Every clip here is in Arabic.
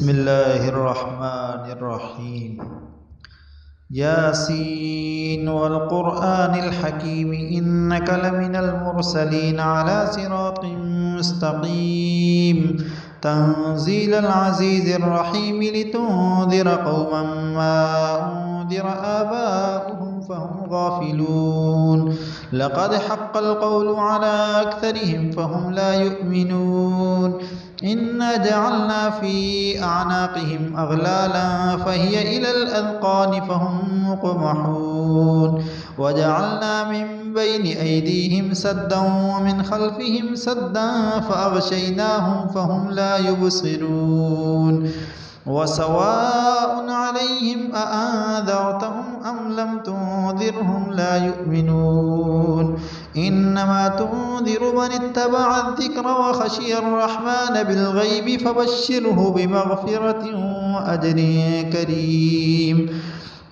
بسم الله الرحمن الرحيم. ياسين والقرآن الحكيم إنك لمن المرسلين على صراط مستقيم تنزيل العزيز الرحيم لتنذر قوما ما أنذر آباؤهم فهم غافلون. لقد حق القول على أكثرهم فهم لا يؤمنون. إنا جعلنا في أعناقهم أغلالا فهي إلى الأذقان فهم مقمحون. وجعلنا من بين أيديهم سدا ومن خلفهم سدا فأغشيناهم فهم لا يبصرون. وسواء عليهم أأنذرتهم أم لم تنذرهم لا يؤمنون. إنما تنذر من اتبع الذكر وخشي الرحمن بالغيب فبشره بمغفرة وأجر كريم.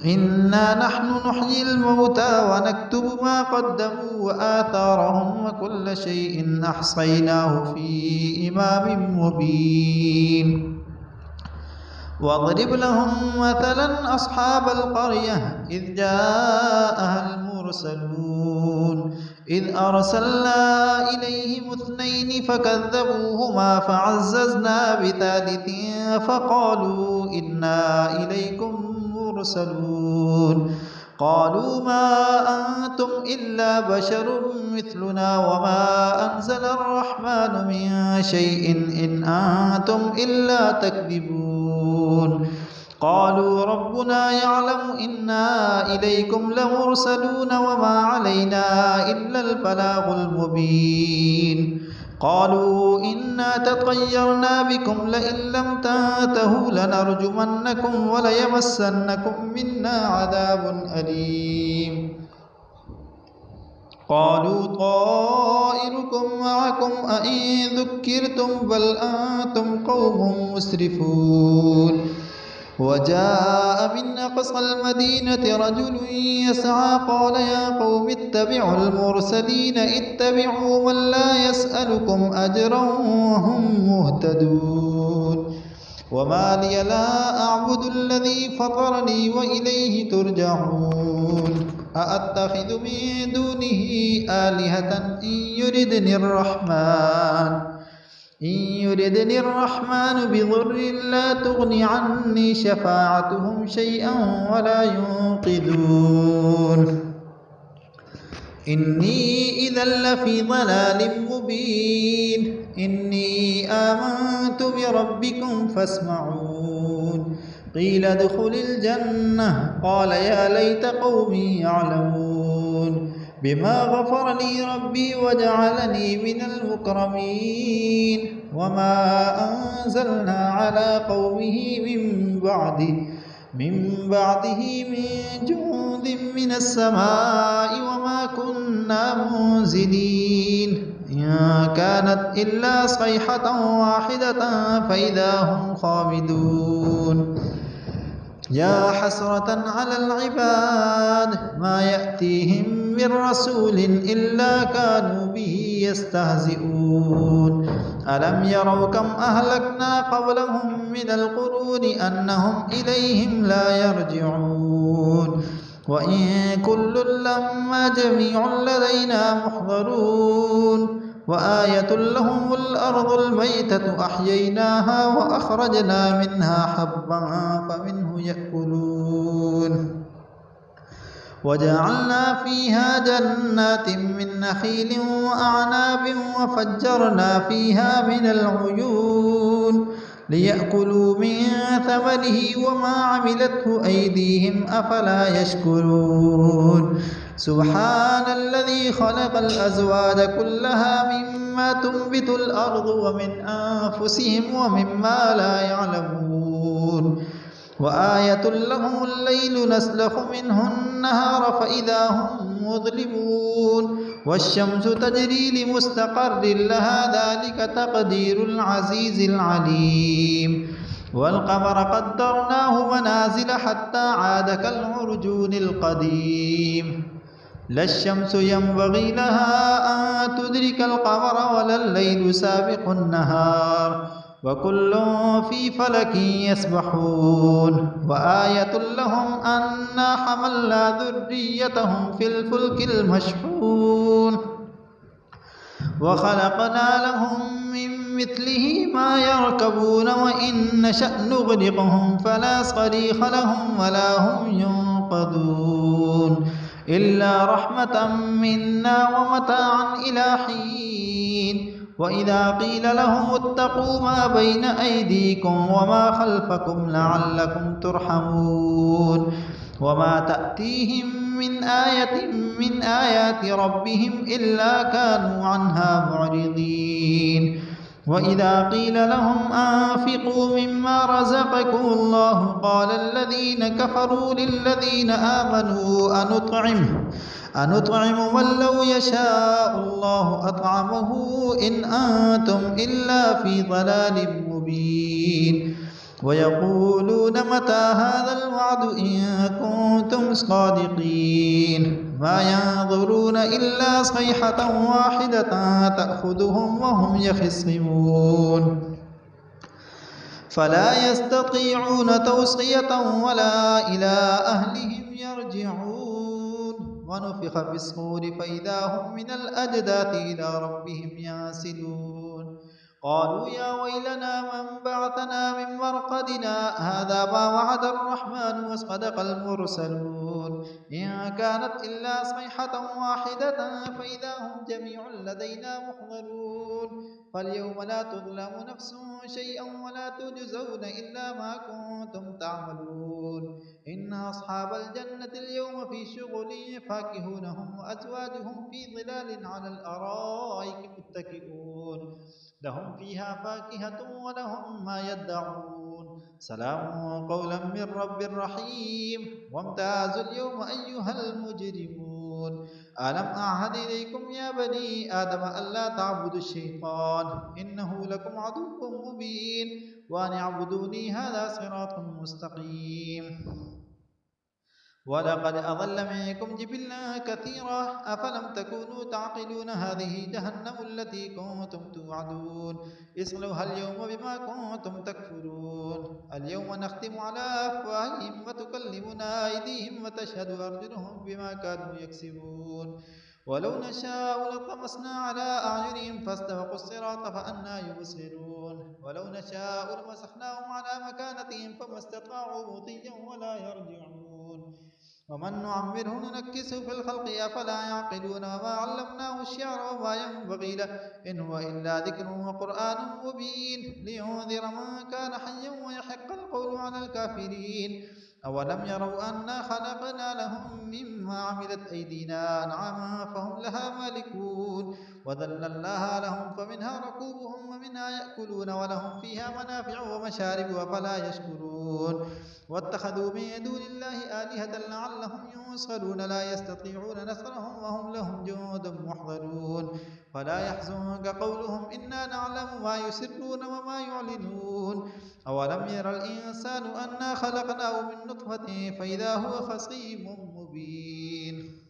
إنا نحن نحيي الموتى ونكتب ما قدموا وآثارهم وكل شيء أحصيناه في إمام مبين. واضرب لهم مثلا أصحاب القرية إذ جاءها المرسلون إذ أرسلنا إليهم اثنين فكذبوهما فعززنا بثالث فقالوا إنا إليكم مرسلون. قالوا ما أنتم إلا بشر مثلنا وما أنزل الرحمن من شيء إن أنتم إلا تكذبون. قالوا ربنا يعلم إنا إليكم لمرسلون وما علينا إلا البلاغ المبين. قالوا إنا تطيرنا بكم لئن لم تنتهوا لنرجمنكم وليمسنكم منا عذاب أليم. قالوا طائركم معكم أئن ذكرتم بل أنتم قوم مسرفون. وجاء من أقصى المدينة رجل يسعى قال يا قوم اتبعوا المرسلين اتبعوا من لا يسألكم أجرا وهم مهتدون. وما لي لا أعبد الذي فطرني وإليه ترجعون. أأتخذ من دونه آلهة إن يردني الرحمن بضر لا تغن عني شفاعتهم شيئا ولا ينقذون. إني إذا لفي ضلال مبين. إني آمنت بربكم فاسمعون. قيل ادخل الجنة قال يا ليت قومي يعلمون. بما غفر لي ربي وجعلني من المكرمين. وما أنزلنا على قومه من بعده من جند من السماء وما كنا منزلين. إن كانت إلا صيحة واحدة فإذا هم خامدون. يا حسرة على العباد ما يأتيهم من رسول إلا كانوا به يستهزئون. ألم يروا كم أهلكنا قبلهم من القرون أنهم إليهم لا يرجعون. وإن كل لما جميع لدينا محضرون. وآية لهم الأرض الميتة أحييناها وأخرجنا منها حبا فمنه يأكلون. وجعلنا فيها جنات من نخيل وأعناب وفجرنا فيها من العيون ليأكلوا من ثمره وما عملته أيديهم أفلا يشكرون. سبحان الذي خلق الأزواج كلها مما تنبت الأرض ومن أنفسهم ومما لا يعلمون. وآية لهم الليل نسلخ منه النهار فإذا هم مظلمون. والشمس تجري لمستقر لها ذلك تقدير العزيز العليم. والقمر قدرناه منازل حتى عاد كالعرجون القديم. لا الشمس ينبغي لها أن تدرك القمر ولا الليل سابق النهار وكل في فلك يسبحون وآية لهم أنا حملنا ذريتهم في الفلك المشحون وخلقنا لهم من مثله ما يركبون وإن نشأ نغرقهم فلا صريخ لهم ولا هم ينقذون إلا رحمة منا ومتاعا إلى حين وإذا قيل لهم اتقوا ما بين أيديكم وما خلفكم لعلكم ترحمون وما تأتيهم من آية من آيات ربهم إلا كانوا عنها معرضين وإذا قيل لهم أنفقوا مما رزقكم الله قال الذين كفروا للذين آمنوا أنطعم من لو يشاء الله أطعمه إن أنتم إلا في ضلال مبين ويقولون متى هذا الوعد إن كنتم صادقين ما ينظرون إلا صيحة واحدة تأخذهم وهم يخصمون فلا يستطيعون توصية ولا إلى أهلهم يرجعون ونفخ في الصور فإذا هم من الأجداث إلى ربهم ينسلون قالوا يا ويلنا من بعثنا من مرقدنا هذا ما وعد الرحمن وصدق المرسلون إن كانت إلا صيحة واحدة فإذا هم جميع لدينا محضرون فاليوم لا تظلم نفس شيئا ولا تجزون إلا ما كنتم تعملون إن أصحاب الجنة اليوم في شغل فاكهون هم وأزواجهم في ظلال على الأرائك متكئون لهم فيها فاكهة ولهم ما يدعون سلام قولا من رب رحيم وامتازوا اليوم أيها المجرمون ألم أعهد إليكم يا بني آدم ألا تعبدوا الشيطان إنه لكم عدو مبين وأن اعبدوني هذا صراط مستقيم ولقد أضل منكم جبلا كثيرا أفلم تكونوا تعقلون هذه جهنم التي كنتم توعدون اصلوها اليوم بما كنتم تكفرون اليوم نختم على أفواههم وتكلمنا أيديهم وتشهد أرجلهم بما كانوا يكسبون ولو نشاء لطمسنا على أعينهم فاستبقوا الصراط فأنى يبصرون ولو نشاء لمسخناهم على مكانتهم فما استطاعوا مضيا ولا يرجعون ومن نعمره ننكسه في الخلق أفلا يعقلون وما علمناه الشعر وما ينبغي له إن هو إلا ذكر وقرآن مبين لينذر من كان حيا ويحق القول على الكافرين أولم يروا أنا خلقنا لهم مما عملت أيدينا أنعاما فهم لها مالكون وذللناها لهم فمنها ركوبهم ومنها يأكلون ولهم فيها منافع ومشارب أفلا يشكرون واتخذوا من دون الله آلهة لعلهم ينصرون لا يستطيعون نصرهم وهم لهم جند محضرون فلا يحزنك قولهم إنا نعلم ما يسرون وما يعلنون أولم ير الإنسان أنا خلقناه من نطفة فإذا هو خصيم مبين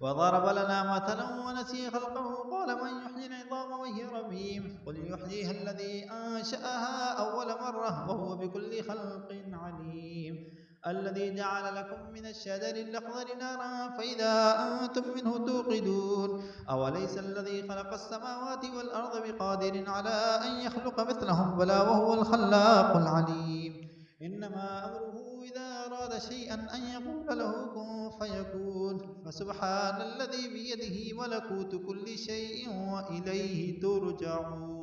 وضرب لنا مثلا ونسي خلقه قال من يحيي العظام وهي رميم قل يحييها الذي أنشأها أول مرة وهو بكل خلق عليم الذي جعل لكم من الشجر الأخضر نارا فإذا أنتم منه توقدون أوليس الذي خلق السماوات والأرض بقادر على أن يخلق مثلهم بلى وهو الخلاق العليم إنما أمره إذا أراد شيئا أن يقول له كن فيكون فسبحان الذي بيده ملكوت كل شيء وإليه ترجعون.